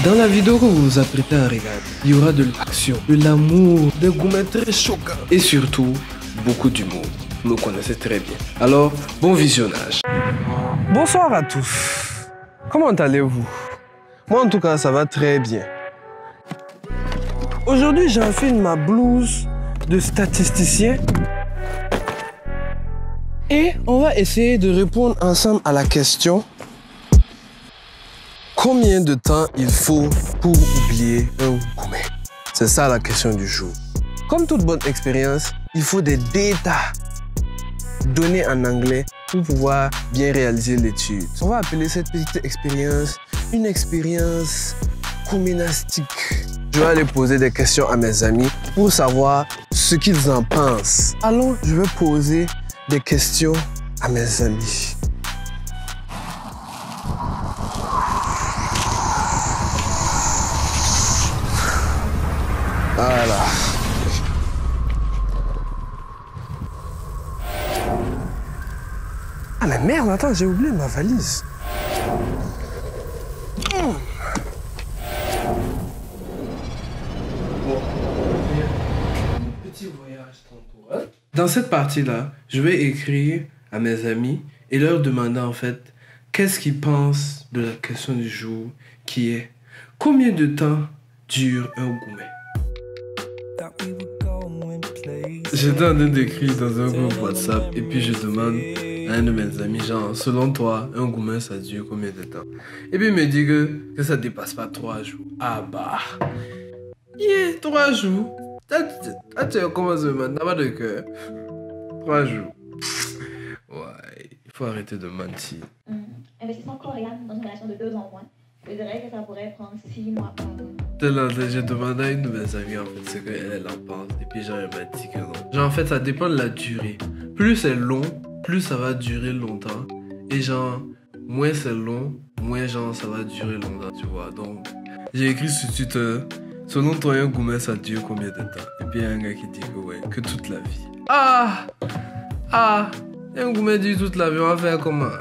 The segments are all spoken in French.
Dans la vidéo que vous vous apprêtez à regarder, il y aura de l'action, de l'amour, des gourmets très choquants et surtout beaucoup d'humour. Vous me connaissez très bien. Alors, bon visionnage. Bonsoir à tous. Comment allez-vous? Moi en tout cas, ça va très bien. Aujourd'hui, j'enfile ma blouse de statisticien et on va essayer de répondre ensemble à la question: combien de temps il faut pour oublier un gourmet? C'est ça la question du jour. Comme toute bonne expérience, il faut des data donnés en anglais pour pouvoir bien réaliser l'étude. On va appeler cette petite expérience une expérience gouménastique. Je vais aller poser des questions à mes amis pour savoir ce qu'ils en pensent. Alors, je vais poser des questions à mes amis. Voilà. Ah mais merde, attends, j'ai oublié ma valise. Petit voyage tantôt, hein? Dans cette partie-là, je vais écrire à mes amis et leur demander en fait qu'est-ce qu'ils pensent de la question du jour qui est: combien de temps dure un gourmet? J'étais en train d'écrire dans un groupe WhatsApp et puis je demande à un de mes amis, genre, selon toi, un gourmet ça dure combien de temps? Et puis il me dit que ça dépasse pas 3 jours. Ah bah, 3 jours. Tu commences maintenant, t'as pas de cœur. 3 jours. Ouais, il faut arrêter de mentir. Investissement coréen dans une relation de 2 ans au moins. Je dirais que ça pourrait prendre 6 mois. J'ai demandé à une de mes amies en fait ce qu'elle en pense. Et puis genre elle m'a dit que non. Genre en fait ça dépend de la durée. Plus c'est long, plus ça va durer longtemps. Et genre, moins c'est long, moins genre ça va durer longtemps, tu vois. Donc, j'ai écrit sur Twitter: selon toi, un gourmet ça dure combien de temps? Et puis il y a un gars qui dit que ouais, que toute la vie. Ah, un gourmet dure toute la vie, on va faire comment?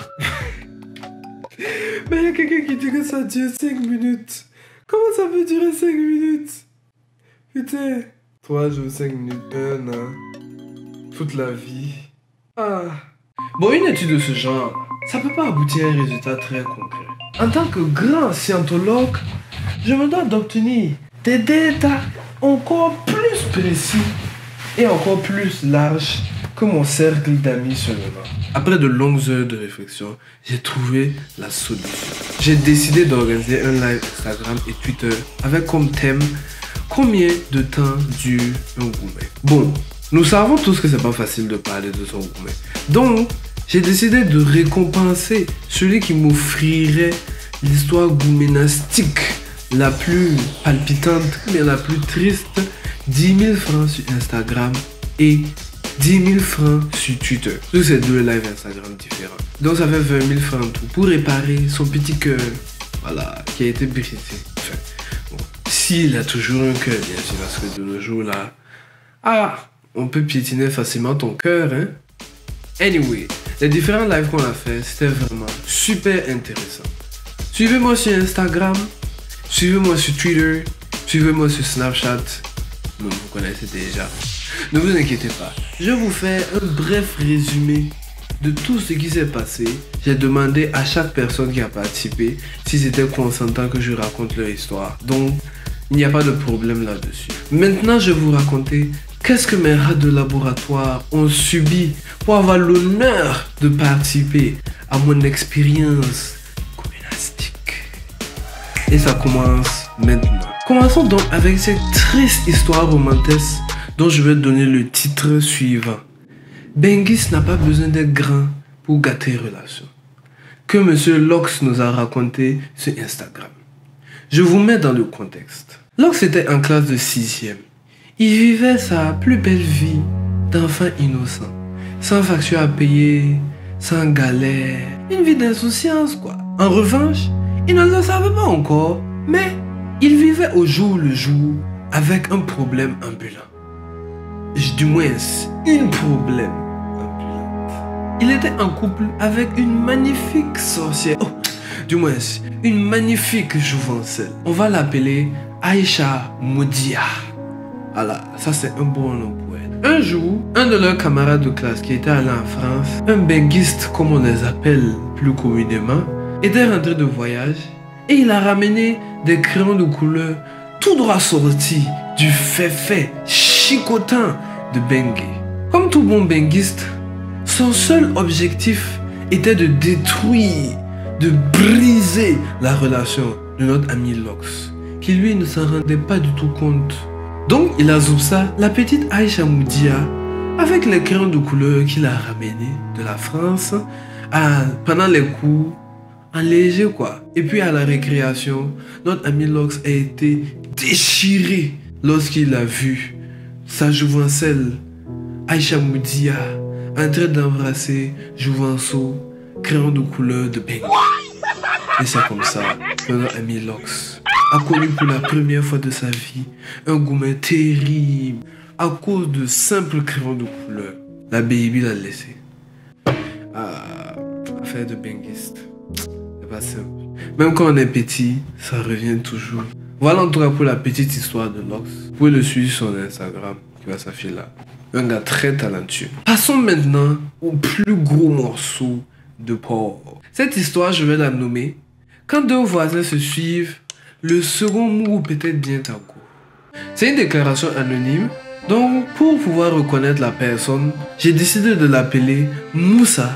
Mais il y a quelqu'un qui dit que ça dure 5 minutes. Comment ça peut durer 5 minutes? Putain. 3 jours, 5 minutes, 1 an. Toute la vie. Bon, une étude de ce genre, ça peut pas aboutir à un résultat très concret. En tant que grand scientologue, je me dois d'obtenir des data encore plus précis et encore plus larges que mon cercle d'amis seulement. Après de longues heures de réflexion, j'ai trouvé la solution. J'ai décidé d'organiser un live Instagram et Twitter avec comme thème: combien de temps dure un gourmet? Bon, nous savons tous que c'est pas facile de parler de son gourmet. Donc, j'ai décidé de récompenser celui qui m'offrirait l'histoire gouménastique la plus palpitante, mais la plus triste. 10 000 francs sur Instagram et 10 000 francs sur Twitter. Tous ces 2 lives Instagram différents. Donc ça fait 20 000 francs en tout pour réparer son petit cœur, voilà, qui a été brisé. Enfin, bon, s'il a toujours un cœur, bien sûr, parce que de nos jours là, on peut piétiner facilement ton cœur, hein. Anyway, les différents lives qu'on a fait, c'était vraiment super intéressant. Suivez-moi sur Instagram, suivez-moi sur Twitter, suivez-moi sur Snapchat. Vous connaissez déjà. Ne vous inquiétez pas. Je vous fais un bref résumé de tout ce qui s'est passé. J'ai demandé à chaque personne qui a participé s'ils étaient consentants que je raconte leur histoire. Donc, il n'y a pas de problème là-dessus. Maintenant, je vais vous raconter qu'est-ce que mes rats de laboratoire ont subi pour avoir l'honneur de participer à mon expérience gouménastique. Et ça commence maintenant. Commençons donc avec cette triste histoire romanesque dont je vais donner le titre suivant: Bengis n'a pas besoin d'être grand pour gâter relation. Que Monsieur Lox nous a raconté sur Instagram. Je vous mets dans le contexte. Lox était en classe de 6e. Il vivait sa plus belle vie d'enfant innocent, sans facture à payer, sans galère, une vie d'insouciance quoi. En revanche, il ne le savait pas encore, mais il vivait au jour le jour avec un problème ambulant. Du moins, un problème ambulant. Il était en couple avec une magnifique sorcière. Oh, du moins une magnifique jouvencelle. On va l'appeler Aïcha Moudia. Voilà, ça c'est un bon nom pour elle. Un jour, un de leurs camarades de classe qui était allé en France, un benguiste comme on les appelle plus communément, était rentré de voyage et il a ramené des crayons de couleur tout droit sortis du fait chicotant de Bengue. Comme tout bon benguiste, son seul objectif était de détruire, de briser la relation de notre ami Lox, qui lui ne s'en rendait pas du tout compte. Donc il a zoupsa la petite Aïcha Moudia avec les crayons de couleur qu'il a ramenés de la France pendant les cours, en léger quoi. Et puis à la récréation, notre ami Lox a été déchiré lorsqu'il a vu sa jouvencelle Aïcha Moudia en train d'embrasser Jouvenceau, crayon de couleur de Bengue. Et c'est comme ça que notre ami Lox a connu pour la première fois de sa vie un gourmet terrible à cause de simples crayons de couleur. La baby l'a laissé. Affaire de benguiste. C'est pas simple. Même quand on est petit, ça revient toujours. Voilà en tout cas pour la petite histoire de Lox. Vous pouvez le suivre sur Instagram qui va s'afficher là. Un gars très talentueux. Passons maintenant au plus gros morceau de porc. Cette histoire, je vais la nommer quand deux voisins se suivent, le second mourut peut-être bien à coup. C'est une déclaration anonyme. Donc, pour pouvoir reconnaître la personne, j'ai décidé de l'appeler Moussa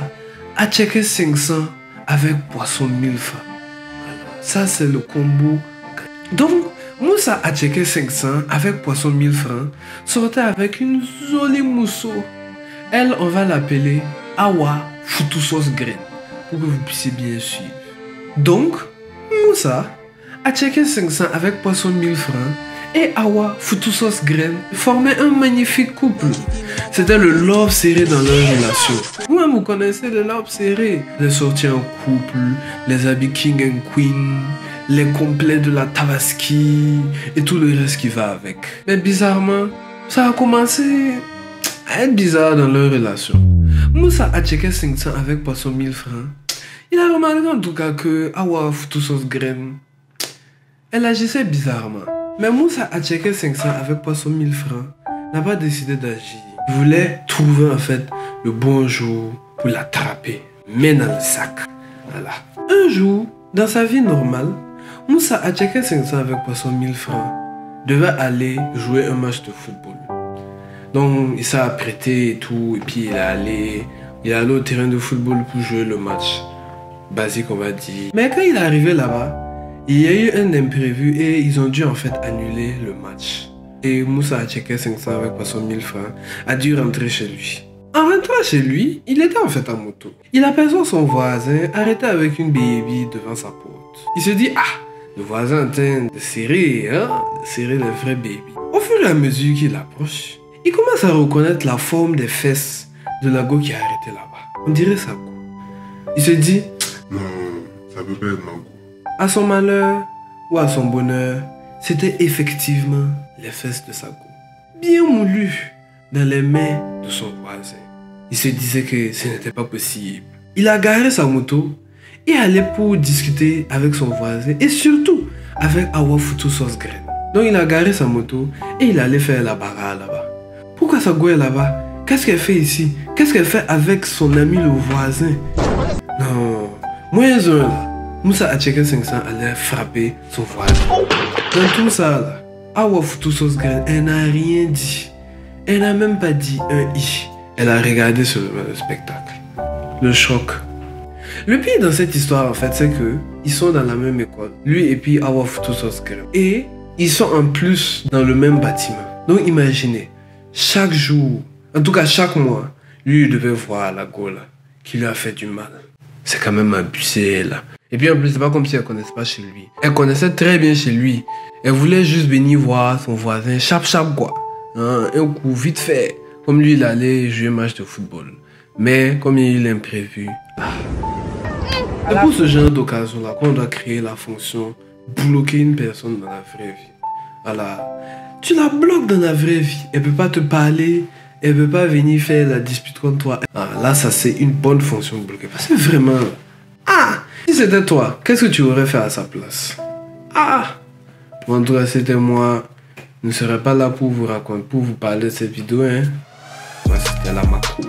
à checker 500 avec poisson 1000 francs. Ça, c'est le combo. Donc, Moussa a checké 500 avec poisson 1000 francs, sortait avec une jolie mousseau. Elle, on va l'appeler Awa Futusos Grain, pour que vous puissiez bien suivre. Donc, Moussa a checké 500 avec poisson 1000 francs et Awa Futusos Grain formaient un magnifique couple. C'était le love serré dans leur relation. Vous-même, vous connaissez le love serré. Les sorties en couple, les habits king and queen, les complets de la Tabaski et tout le reste qui va avec. Mais bizarrement, ça a commencé à être bizarre dans leur relation. Moussa a checké 500 avec poisson 1000 francs. Il a remarqué en tout cas que Awa Futusos Grain, elle agissait bizarrement. Mais Moussa a checké 500 avec poisson 1000 francs, n'a pas décidé d'agir. Il voulait trouver en fait le bon jour pour l'attraper, mais dans le sac. Voilà. Un jour, dans sa vie normale, Moussa a checké 500 avec poisson 1000 francs, devait aller jouer un match de football. Donc il s'est apprêté et tout, et puis il est allé au terrain de football pour jouer le match. Basique on va dire. Mais quand il est arrivé là-bas, il y a eu un imprévu et ils ont dû en fait annuler le match. Et Moussa a checké 500 avec poisson 1000 francs, a dû rentrer chez lui. En rentrant chez lui, il était en fait en moto. Il aperçoit son voisin arrêté avec une baby devant sa porte. Il se dit, le voisin est en train de serrer, serrer le vrai baby. Au fur et à mesure qu'il approche, il commence à reconnaître la forme des fesses de la go qui est arrêtée là-bas. On dirait sa go. Il se dit, non, ça peut pas être ma go. À son malheur ou à son bonheur, c'était effectivement les fesses de sa go, bien moulues dans les mains de son voisin. Il se disait que ce n'était pas possible. Il a garé sa moto et allait pour discuter avec son voisin et surtout avec Awa Futusos Grain. Donc il a garé sa moto et il allait faire la bagarre là-bas. Pourquoi sa go est là-bas? Qu'est-ce qu'elle fait ici? Qu'est-ce qu'elle fait avec son ami le voisin? Non, moins un là. Moussa a checké 500 allait frapper son voisin. Dans tout ça là, Awa Futusos Grain, elle n'a rien dit. Elle n'a même pas dit un i. Elle a regardé seulement le spectacle. Le choc. Le pire dans cette histoire en fait, c'est que ils sont dans la même école. Lui et puis Awa Futusos Grain. Et ils sont en plus dans le même bâtiment. Donc imaginez, chaque jour, en tout cas chaque mois, lui il devait voir la go là, qui lui a fait du mal. C'est quand même abusé là. Et puis en plus, c'est pas comme si elle connaissait pas chez lui. Elle connaissait très bien chez lui. Elle voulait juste venir voir son voisin, chap quoi. Un coup vite fait. Comme lui, il allait jouer un match de football. Mais comme il y a eu l'imprévu. C'est pour ce genre d'occasion-là qu'on doit créer la fonction bloquer une personne dans la vraie vie. Voilà. Tu la bloques dans la vraie vie. Elle peut pas te parler. Elle peut pas venir faire la dispute contre toi. Là, ça c'est une bonne fonction de bloquer. Parce que vraiment... si c'était toi, qu'est-ce que tu aurais fait à sa place? Ah! En tout cas, c'était moi. Je ne serais pas là pour vous raconter, pour vous parler de cette vidéo, hein. Moi, c'était la macro.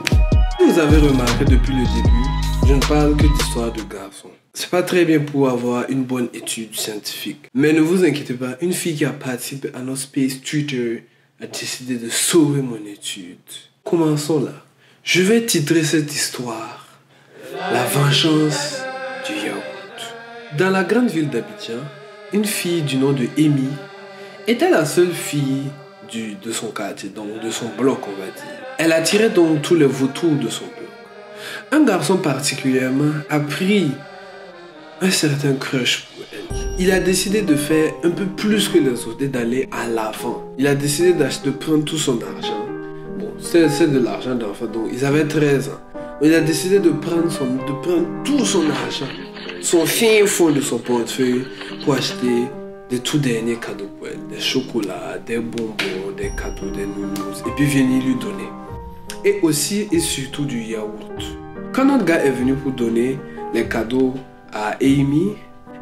Vous avez remarqué depuis le début, je ne parle que d'histoire de garçons. C'est pas très bien pour avoir une bonne étude scientifique. Mais ne vous inquiétez pas, une fille qui a participé à notre space Twitter a décidé de sauver mon étude. Commençons là. Je vais titrer cette histoire La vengeance du yaourt. Dans la grande ville d'Abidjan, une fille du nom de Amy était la seule fille de son quartier, donc de son bloc, on va dire. Elle attirait donc tous les vautours de son bloc. Un garçon particulièrement a pris un certain crush pour elle. Il a décidé de faire un peu plus que les autres et d'aller à l'avant. Il a décidé de prendre tout son argent. Bon, c'est de l'argent d'enfant, donc ils avaient 13 ans. Mais il a décidé de prendre tout son argent, son fin fond de son portefeuille pour acheter des tout derniers cadeaux pour elle. Des chocolats, des bonbons, des cadeaux, des nounous. Et puis venir lui donner. Et aussi et surtout du yaourt. Quand notre gars est venu pour donner les cadeaux à Amy,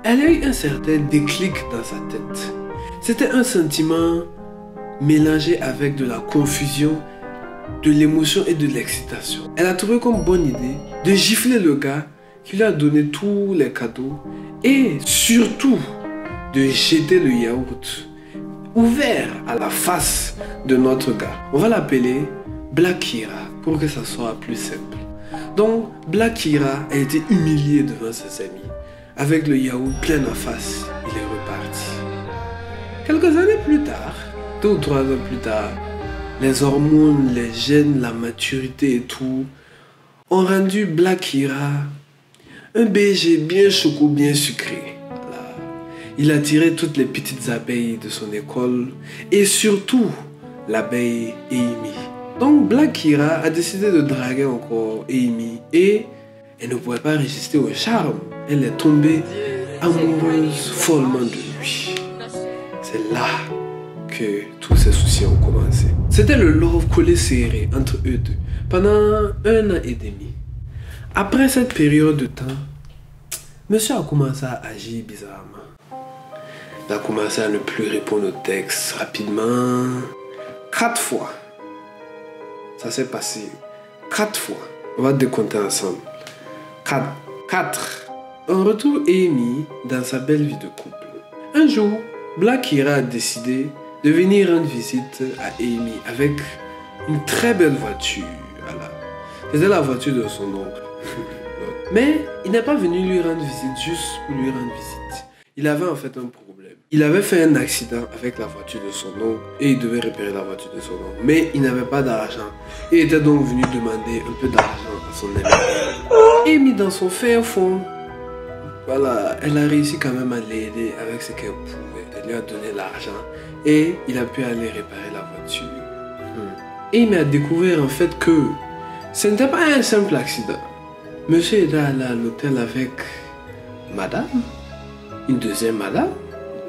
elle a eu un certain déclic dans sa tête. C'était un sentiment mélangé avec de la confusion, de l'émotion et de l'excitation. Elle a trouvé comme bonne idée de gifler le gars qui lui a donné tous les cadeaux et surtout de jeter le yaourt ouvert à la face de notre gars. On va l'appeler Black Kira pour que ça soit plus simple. Donc Black Kira a été humilié devant ses amis. Avec le yaourt plein en face, il est reparti. Quelques années plus tard, 2 ou 3 ans plus tard, les hormones, les gènes, la maturité et tout ont rendu Black Kira un BG bien choco, bien sucré. Voilà. Il attirait toutes les petites abeilles de son école et surtout l'abeille Amy. Donc Black Kira a décidé de draguer encore Amy et elle ne pouvait pas résister au charme. Elle est tombée amoureuse follement de lui. C'est là que tous ses soucis ont commencé. C'était le love collé serré entre eux deux pendant 1 an et demi. Après cette période de temps, monsieur a commencé à agir bizarrement. Il a commencé à ne plus répondre aux textes rapidement. 4 fois. Ça s'est passé 4 fois. On va décompter ensemble. 4. On retrouve Amy dans sa belle vie de couple. Un jour, Black Kira a décidé de venir rendre visite à Amy avec une très belle voiture. Voilà. C'était la voiture de son oncle. Mais il n'est pas venu lui rendre visite juste pour lui rendre visite. Il avait en fait un problème. Il avait fait un accident avec la voiture de son oncle et il devait réparer la voiture de son oncle. Mais il n'avait pas d'argent. Il était donc venu demander un peu d'argent à son ami. Amy dans son fin fond, voilà, elle a réussi quand même à l'aider avec ce qu'elle pouvait. Elle lui a donné l'argent et il a pu aller réparer la voiture. Amy a découvert en fait que ce n'était pas un simple accident. Monsieur était allé à l'hôtel avec madame, une deuxième madame,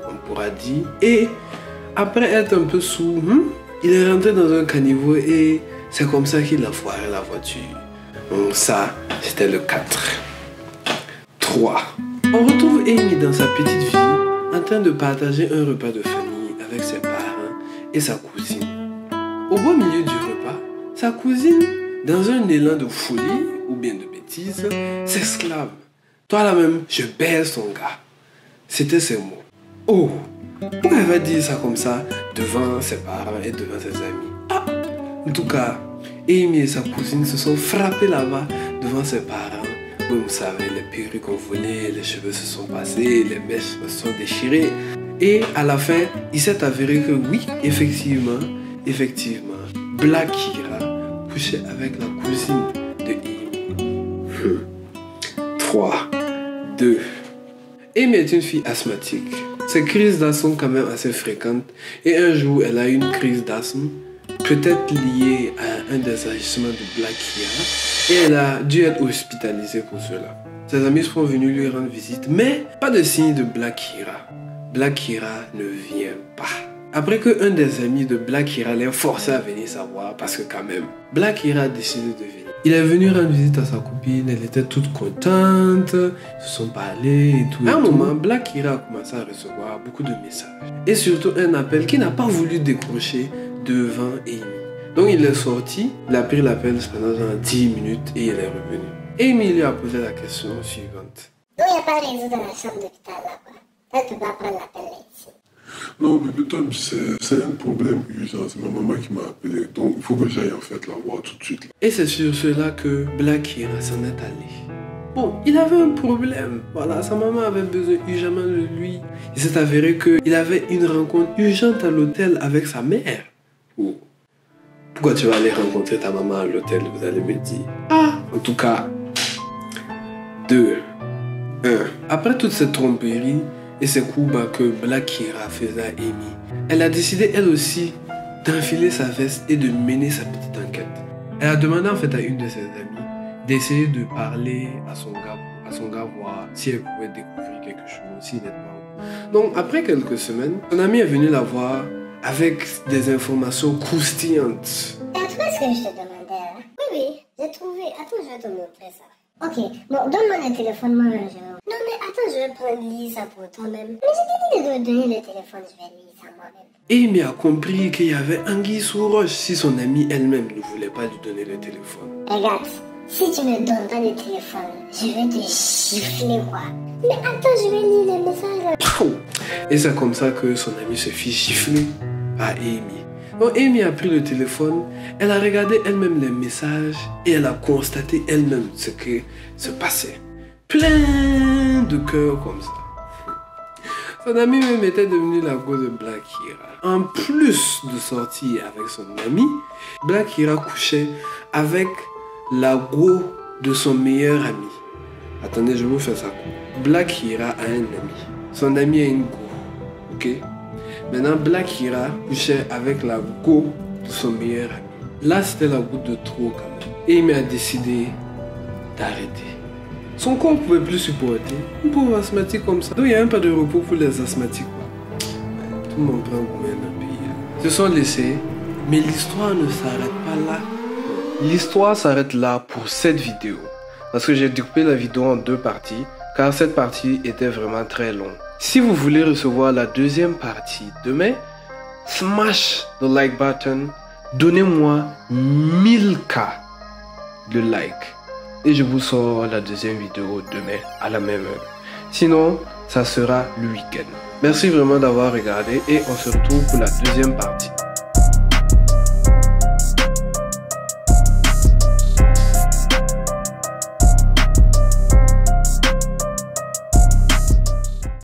on pourra dire. Et après être un peu sous, il est rentré dans un caniveau et c'est comme ça qu'il a foiré la voiture. Donc ça, c'était le 4. 3. On retrouve Amy dans sa petite vie en train de partager un repas de famille avec ses parents et sa cousine. Au beau milieu du repas, sa cousine, dans un élan de folie ou bien de bêtise, s'exclame. Toi là même, je baise ton gars. C'était ses mots. Oh, pourquoi elle va dire ça comme ça devant ses parents et devant ses amis? Ah, en tout cas, Amy et sa cousine se sont frappés là-bas devant ses parents. Vous savez, les perruques ont volé, les cheveux se sont passés, les mèches se sont déchirées. Et à la fin, il s'est avéré que oui, effectivement, Black Kira couchait avec la cousine de Amy. 3, 2. Amy est une fille asthmatique. Ses crises d'asthme sont quand même assez fréquentes. Et un jour, elle a eu une crise d'asthme, peut-être liée à un des agissements de Black Kira. Et elle a dû être hospitalisée pour cela. Ses amis sont venus lui rendre visite, mais pas de signe de Black Kira. Black Kira ne vient pas. Après qu'un des amis de Black Kira l'ait forcé à venir savoir, parce que quand même, Black Kira a décidé de venir. Il est venu rendre visite à sa copine, elle était toute contente, ils se sont parlé et tout. À un moment, Black Hira a commencé à recevoir beaucoup de messages. Et surtout un appel qu'il n'a pas voulu décrocher devant Amy. Donc il est sorti, il a pris l'appel pendant 10 minutes et il est revenu. Amy lui a posé la question suivante. Donc il n'y a pas de réseau dans la chambre d'hôpital là quoi. Là tu peux pas prendre l'appel là ici. Non, bébé Tom, c'est un problème urgent. C'est ma maman qui m'a appelé. Donc, il faut que j'aille en fait la voir tout de suite. Et c'est sur cela que Black Hira s'en est allé. Bon, il avait un problème. Voilà, sa maman avait besoin urgemment de lui. Il s'est avéré qu'il avait une rencontre urgente à l'hôtel avec sa mère. Oh. Pourquoi tu vas aller rencontrer ta maman à l'hôtel, vous allez me dire. Ah, en tout cas, 2, 1. Après toute cette tromperie, et c'est coups que Black Hira faisait à Amy, elle a décidé elle aussi d'enfiler sa veste et de mener sa petite enquête. Elle a demandé en fait à une de ses amies d'essayer de parler à son gars, voir si elle pouvait découvrir quelque chose, s'il n'était pas. Donc après quelques semaines, son amie est venue la voir avec des informations croustillantes. T'as trouvé ce que je te demandais là? Oui, j'ai trouvé. Attends, je vais te montrer ça. Ok, bon, donne-moi le téléphone, moi, je... Non, mais attends, je vais prendre lire ça pour toi-même. Mais j'ai dit de donner le téléphone, je vais lire ça moi-même. Amy a compris qu'il y avait anguille sous roche si son amie elle-même ne voulait pas lui donner le téléphone. Regarde, si tu me donnes pas le téléphone, je vais te gifler, quoi. Mais attends, je vais lire les messages. Et c'est comme ça que son amie se fit gifler par Amy. Donc Amy a pris le téléphone, elle a regardé elle-même les messages et elle a constaté elle-même ce qui se passait. Plein de cœurs comme ça. Son amie même était devenue la go de Black Hira. En plus de sortir avec son ami, Black Hira couchait avec la go de son meilleur ami. Attendez, je vous fais ça court. Black Hira a un ami. Son ami a une go. Ok? Maintenant, Black Hira couchait avec la go de son meilleur ami. Là, c'était la goutte de trop quand même. Et il m'a décidé d'arrêter. Son corps ne pouvait plus supporter. Un pauvre asthmatique comme ça. Donc, il n'y a même pas de repos pour les asthmatiques. Tout le monde prend combien de pays. Ils se sont laissés. Mais l'histoire ne s'arrête pas là. L'histoire s'arrête là pour cette vidéo. Parce que j'ai découpé la vidéo en 2 parties. Car cette partie était vraiment très longue. Si vous voulez recevoir la deuxième partie demain, smash the like button, donnez-moi 1000K de like et je vous sors la deuxième vidéo demain à la même heure. Sinon, ça sera le week-end. Merci vraiment d'avoir regardé et on se retrouve pour la deuxième partie.